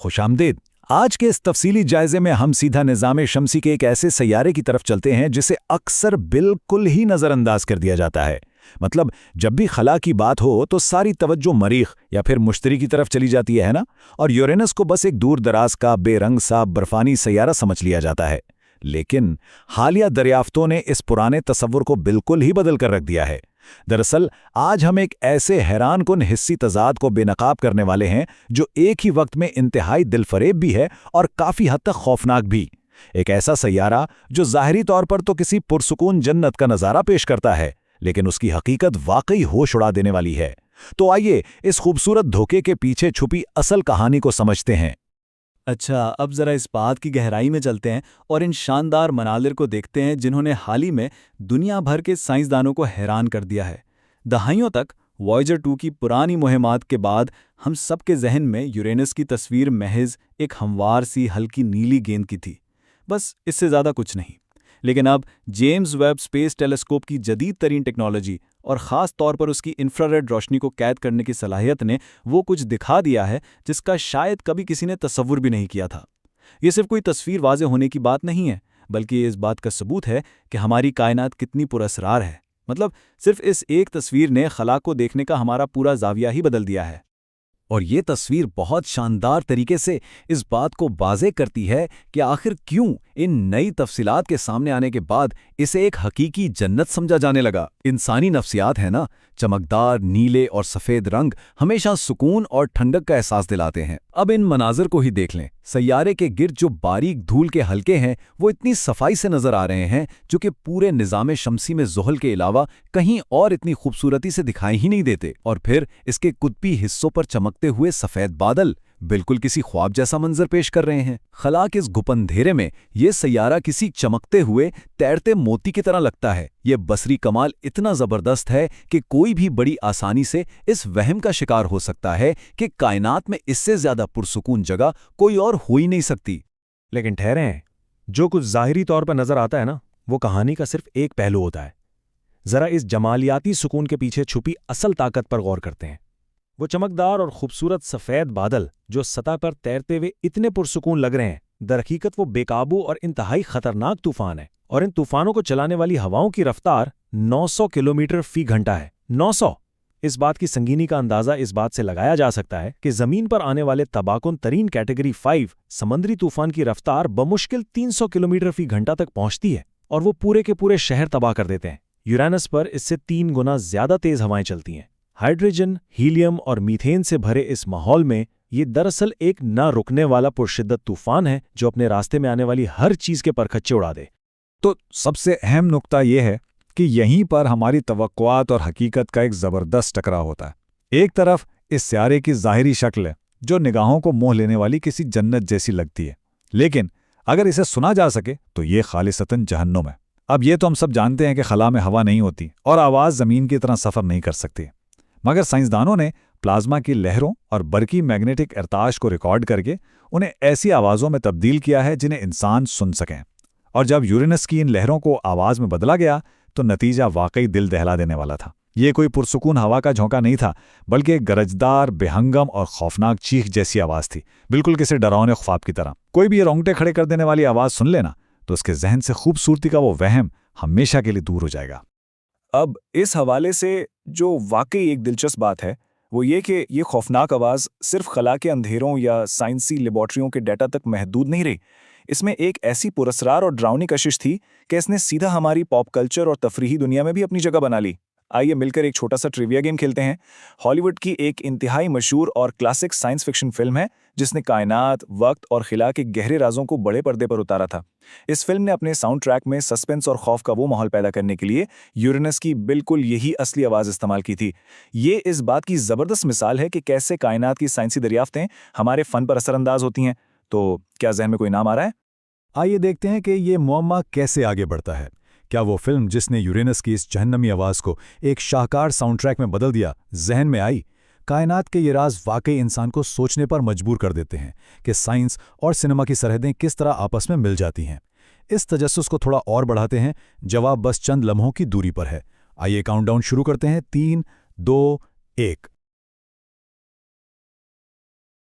खुशामदीद। आज के इस तफसीली जायजे में हम सीधा निज़ाम शमसी के एक ऐसे सैयारे की तरफ चलते हैं जिसे अक्सर बिल्कुल ही नज़रअंदाज कर दिया जाता है। मतलब जब भी खला की बात हो तो सारी तवज्जो मरीख या फिर मुश्तरी की तरफ चली जाती है ना, और यूरेनस को बस एक दूर दराज का बेरंग सा बर्फानी सैयारा समझ लिया जाता है। लेकिन हालिया दरियाफ्तों ने इस पुराने तसव्वुर को बिल्कुल ही बदल कर रख दिया है। दरअसल आज हम एक ऐसे हैरानकुन हिस्सी तजाद को बेनकाब करने वाले हैं जो एक ही वक्त में इंतहाई दिलफरेब भी है और काफी हद तक खौफनाक भी। एक ऐसा सैयारा जो ज़ाहिरी तौर पर तो किसी पुरसुकून जन्नत का नज़ारा पेश करता है, लेकिन उसकी हकीकत वाकई होश उड़ा देने वाली है। तो आइए इस खूबसूरत धोखे के पीछे छुपी असल कहानी को समझते हैं। अच्छा, अब ज़रा इस बात की गहराई में चलते हैं और इन शानदार मनालिर को देखते हैं जिन्होंने हाल ही में दुनिया भर के साइंसदानों को हैरान कर दिया है। दहाइयों तक वॉयेजर 2 की पुरानी मुहिमात के बाद हम सबके जहन में यूरेनस की तस्वीर महज एक हमवार सी हल्की नीली गेंद की थी, बस इससे ज़्यादा कुछ नहीं। लेकिन अब जेम्स वेब स्पेस टेलीस्कोप की जदीद तरीन टेक्नोलॉजी और ख़ास तौर पर उसकी इंफ्रारेड रोशनी को कैद करने की सलाहियत ने वो कुछ दिखा दिया है जिसका शायद कभी किसी ने तसव्वुर भी नहीं किया था। ये सिर्फ कोई तस्वीर वाज़े होने की बात नहीं है, बल्कि ये इस बात का सबूत है कि हमारी कायनात कितनी पुरअसरार है। मतलब सिर्फ इस एक तस्वीर ने खला को देखने का हमारा पूरा जाविया ही बदल दिया है। और ये तस्वीर बहुत शानदार तरीके से इस बात को वाज़ेह करती है कि आखिर क्यों इन नई तफसीलात के सामने आने के बाद इसे एक हकीकी जन्नत समझा जाने लगा। इंसानी नफ्सियात है ना, चमकदार नीले और सफ़ेद रंग हमेशा सुकून और ठंडक का एहसास दिलाते हैं। अब इन मनाजर को ही देख लें। सैयारे के गिर्द जो बारीक धूल के हल्के हैं वो इतनी सफाई से नजर आ रहे हैं जो कि पूरे निज़ाम शमसी में ज़ुहल के अलावा कहीं और इतनी खूबसूरती से दिखाई ही नहीं देते। और फिर इसके कुतबी हिस्सों पर चमकते हुए सफ़ेद बादल बिल्कुल किसी ख्वाब जैसा मंजर पेश कर रहे हैं। खला के इस गुपंधेरे में ये सैयारा किसी चमकते हुए तैरते मोती की तरह लगता है। ये बसरी कमाल इतना ज़बरदस्त है कि कोई भी बड़ी आसानी से इस वहम का शिकार हो सकता है कि कायनात में इससे ज़्यादा पुरसुकून जगह कोई और हो ही नहीं सकती। लेकिन ठहरें, जो कुछ ज़ाहिरी तौर पर नज़र आता है ना, वो कहानी का सिर्फ एक पहलू होता है। ज़रा इस जमालियाती सुकून के पीछे छुपी असल ताकत पर गौर करते हैं। वो चमकदार और खूबसूरत सफ़ेद बादल जो सतह पर तैरते हुए इतने पुरसुकून लग रहे हैं, दरहकीकत वो बेकाबू और इंतहाई खतरनाक तूफान है। और इन तूफानों को चलाने वाली हवाओं की रफ्तार 900 किलोमीटर फी घंटा है। 900। इस बात की संगीनी का अंदाज़ा इस बात से लगाया जा सकता है कि ज़मीन पर आने वाले तबाकुन तरीन कैटेगरी 5 समंदरी तूफान की रफ्तार बमुश्किल 300 किलोमीटर फी घंटा तक पहुंचती है और वो पूरे के पूरे शहर तबाह कर देते हैं। यूरेनस पर इससे 3 गुना ज़्यादा तेज़ हवाएं चलती हैं। हाइड्रोजन, हीलियम और मीथेन से भरे इस माहौल में ये दरअसल एक न रुकने वाला पुरशिद्दत तूफान है जो अपने रास्ते में आने वाली हर चीज़ के परखच्चे उड़ा दे। तो सबसे अहम नुक्ता यह है कि यहीं पर हमारी तवक्कुआत और हकीकत का एक ज़बरदस्त टकराव होता है। एक तरफ इस स्यारे की ज़ाहिरी शक्ल है जो निगाहों को मोह लेने वाली किसी जन्नत जैसी लगती है, लेकिन अगर इसे सुना जा सके तो ये खालिसतन जहन्नुम है। अब ये तो हम सब जानते हैं कि खला में हवा नहीं होती और आवाज़ ज़मीन की तरह सफ़र नहीं कर सकती, मगर साइंसदानों ने प्लाज्मा की लहरों और बरकी मैग्नेटिक इरताश को रिकॉर्ड करके उन्हें ऐसी आवाज़ों में तब्दील किया है जिन्हें इंसान सुन सकें। और जब यूरेनस की इन लहरों को आवाज़ में बदला गया तो नतीजा वाकई दिल दहला देने वाला था। ये कोई पुरसुकून हवा का झोंका नहीं था, बल्कि एक गरजदार, बेहंगम और खौफनाक चीख जैसी आवाज़ थी, बिल्कुल किसी डरावने ख्वाब की तरह। कोई भी ये रोंगटे खड़े कर देने वाली आवाज़ सुन लेना तो उसके जहन से खूबसूरती का वो वहम हमेशा के लिए दूर हो जाएगा। अब इस हवाले से जो वाकई एक दिलचस्प बात है वो ये कि ये खौफनाक आवाज़ सिर्फ खला के अंधेरों या साइंसी लेबॉर्ट्रियों के डाटा तक महदूद नहीं रही। इसमें एक ऐसी पुरस्कार और ड्राउनी कशिश थी कि इसने सीधा हमारी पॉप कल्चर और तफरीही दुनिया में भी अपनी जगह बना ली। आइए मिलकर एक छोटा सा ट्रिविया गेम खेलते हैं। हॉलीवुड की एक इंतहाई मशहूर और क्लासिक साइंस फिक्शन फिल्म है जिसने कायनात, वक्त और खिला के गहरे राजों को बड़े पर्दे पर उतारा था। इस फिल्म ने अपने साउंड ट्रैक में सस्पेंस और खौफ का वो माहौल पैदा करने के लिए यूरेनस की बिल्कुल यही असली आवाज़ इस्तेमाल की थी। ये इस बात की ज़बरदस्त मिसाल है कि कैसे कायनात की साइंसी दरियाफ्तें हमारे फ़न पर असरअंदाज होती हैं। तो क्या जहन में कोई नाम आ रहा है? आइए देखते हैं कि ये मुअम्मा कैसे आगे बढ़ता है। क्या वो फिल्म जिसने यूरेनस की इस जहन्नमी आवाज़ को एक शाहकार साउंड ट्रैक में बदल दिया जहन में आई? कायनात के ये राज वाकई इंसान को सोचने पर मजबूर कर देते हैं कि साइंस और सिनेमा की सरहदें किस तरह आपस में मिल जाती हैं। इस तजस्सुस को थोड़ा और बढ़ाते हैं, जवाब बस चंद लम्हों की दूरी पर है। आइए काउंटडाउन शुरू करते हैं। 3, 2, 1।